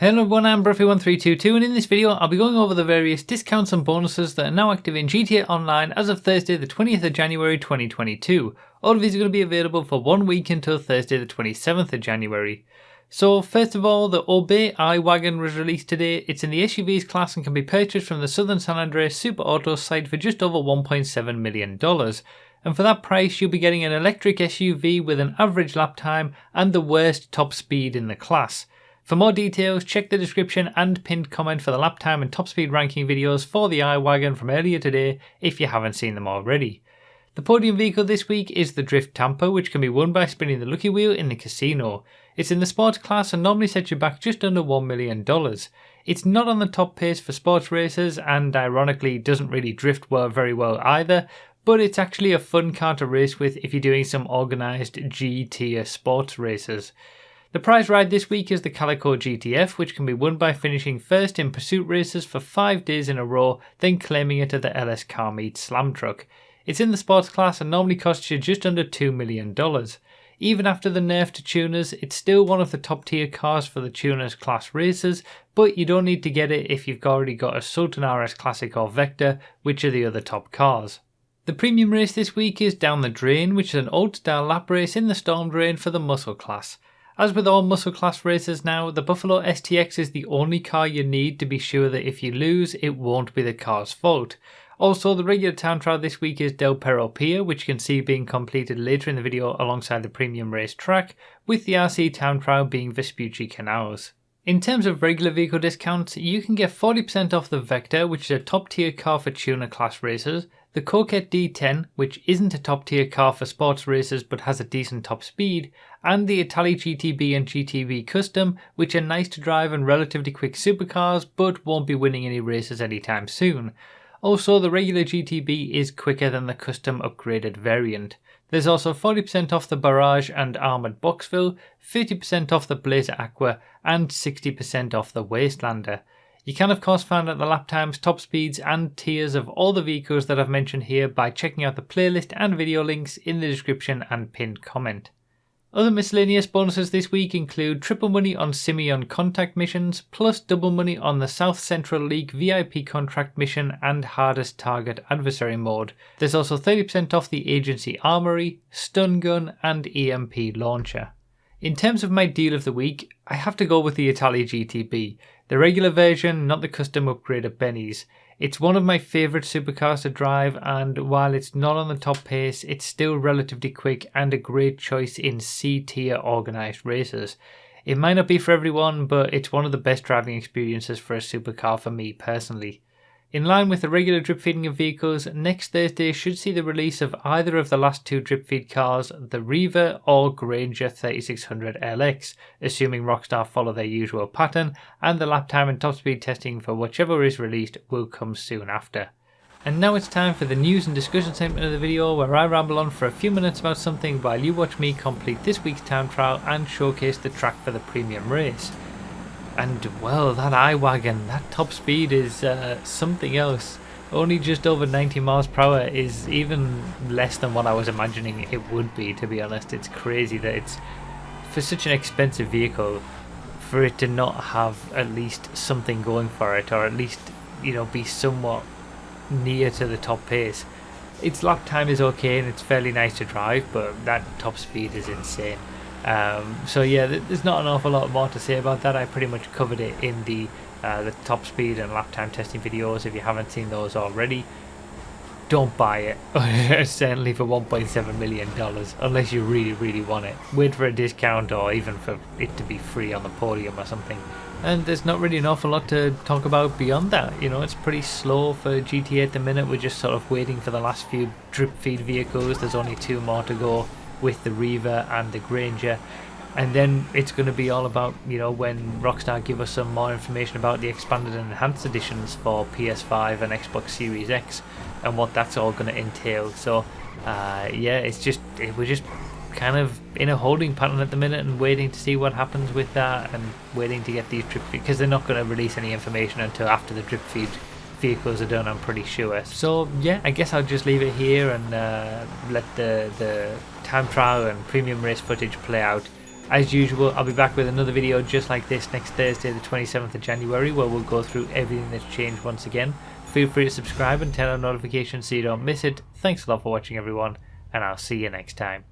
Hello everyone, I'm Bruffy1322 and in this video I'll be going over the various discounts and bonuses that are now active in GTA Online as of Thursday the 20th of January 2022. All of these are going to be available for 1 week until Thursday the 27th of January. So first of all, the Obey I-Wagen was released today. It's in the SUVs class and can be purchased from the Southern San Andreas Super Auto site for just over $1.7 million. And for that price you'll be getting an electric SUV with an average lap time and the worst top speed in the class. For more details, check the description and pinned comment for the lap time and top speed ranking videos for the I-Wagen from earlier today if you haven't seen them already. The podium vehicle this week is the Drift Tamper, which can be won by spinning the lucky wheel in the casino. It's in the sports class and normally sets you back just under $1 million. It's not on the top pace for sports races and ironically doesn't really drift very well either, but it's actually a fun car to race with if you're doing some organised G-tier sports races. The prize ride this week is the Calico GTF, which can be won by finishing first in pursuit races for 5 days in a row, then claiming it at the LS Car Meet Slam Truck. It's in the sports class and normally costs you just under $2 million. Even after the nerf to tuners, it's still one of the top tier cars for the tuners class races, but you don't need to get it if you've already got a Sultan RS Classic or Vector, which are the other top cars. The premium race this week is Down the Drain, which is an old style lap race in the Storm Drain for the muscle class. As with all muscle class races now, the Buffalo STX is the only car you need to be sure that if you lose, it won't be the car's fault. Also, the regular town trial this week is Del Perro Pier, which you can see being completed later in the video alongside the premium race track, with the RC town trial being Vespucci Canals. In terms of regular vehicle discounts, you can get 40% off the Vector, which is a top tier car for tuner class racers, the Coquette D10, which isn't a top tier car for sports racers but has a decent top speed, and the Itali GTB and GTB Custom, which are nice to drive and relatively quick supercars but won't be winning any races anytime soon. Also, the regular GTB is quicker than the custom upgraded variant. There's also 40% off the Barrage and Armoured Boxville, 50% off the Blazer Aqua, and 60% off the Wastelander. You can of course find out the lap times, top speeds and tiers of all the vehicles that I've mentioned here by checking out the playlist and video links in the description and pinned comment. Other miscellaneous bonuses this week include triple money on Simeon contact missions, plus double money on the South Central League VIP contract mission and hardest target adversary mode. There's also 30% off the agency armory, stun gun and EMP launcher. In terms of my deal of the week, I have to go with the Itali GTB, the regular version, not the custom upgrade at Benny's. It's one of my favourite supercars to drive, and while it's not on the top pace, it's still relatively quick and a great choice in C-tier organised races. It might not be for everyone, but it's one of the best driving experiences for a supercar for me personally. In line with the regular drip feeding of vehicles, next Thursday should see the release of either of the last 2 drip feed cars, the Reaver or Granger 3600 LX, assuming Rockstar follow their usual pattern, and the lap time and top speed testing for whichever is released will come soon after. And now it's time for the news and discussion segment of the video, where I ramble on for a few minutes about something while you watch me complete this week's town trial and showcase the track for the premium race. And well, that I-Wagen, that top speed is something else. Only just over 90 miles per hour is even less than what I was imagining it would be, to be honest. It's crazy that it's, for such an expensive vehicle, for it to not have at least something going for it, or at least, you know, be somewhat near to the top pace. Its lap time is okay and it's fairly nice to drive, but that top speed is insane. So yeah, there's not an awful lot more to say about that. I pretty much covered it in the top speed and lap time testing videos. If you haven't seen those already, don't buy it. Certainly for $1.7 million, unless you really want it. Wait for a discount or even for it to be free on the podium or something. And there's not really an awful lot to talk about beyond that. You know, it's pretty slow for GTA at the minute. We're just sort of waiting for the last few drip feed vehicles. There's only 2 more to go, with the Reaver and the Granger, and then it's going to be all about, you know, when Rockstar give us some more information about the expanded and enhanced editions for PS5 and Xbox Series X and what that's all going to entail. So yeah, we're just kind of in a holding pattern at the minute and waiting to see what happens with that, and waiting to get these drip feed, because they're not going to release any information until after the drip feed vehicles are done, I'm pretty sure. So yeah, I guess I'll just leave it here and let the time trial and premium race footage play out. As usual, I'll be back with another video just like this next Thursday, the 27th of January, where we'll go through everything that's changed once again. Feel free to subscribe and turn on notifications so you don't miss it. Thanks a lot for watching, everyone, and I'll see you next time.